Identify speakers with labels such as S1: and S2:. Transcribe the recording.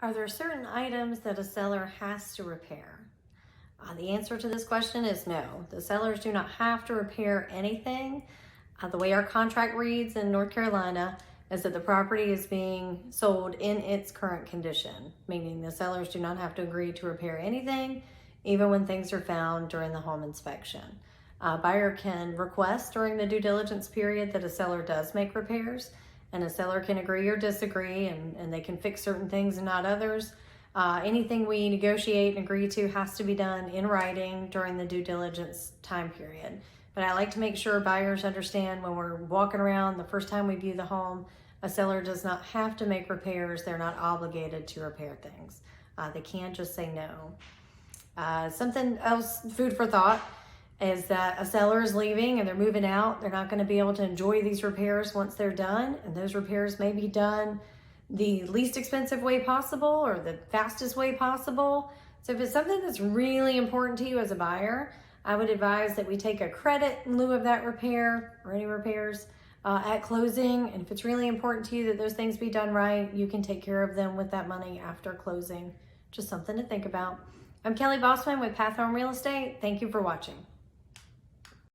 S1: Are there certain items that a seller has to repair? The answer to this question is no. The sellers do not have to repair anything. The way our contract reads in North Carolina is that the property is being sold in its current condition, meaning the sellers do not have to agree to repair anything, even when things are found during the home inspection. A buyer can request during the due diligence period that a seller does make repairs, and a seller can agree or disagree, and they can fix certain things and not others. Anything we negotiate and agree to has to be done in writing during the due diligence time period. But I like to make sure buyers understand when we're walking around the first time we view the home, a seller does not have to make repairs. They're not obligated to repair things. They can't just say no. Something else, food for thought, is that a seller is leaving and they're moving out. They're not going to be able to enjoy these repairs once they're done. And those repairs may be done the least expensive way possible or the fastest way possible. So if it's something that's really important to you as a buyer, I would advise that we take a credit in lieu of that repair or any repairs at closing. And if it's really important to you that those things be done right, you can take care of them with that money after closing. Just something to think about. I'm Kelly Bossman with Path Home Real Estate. Thank you for watching.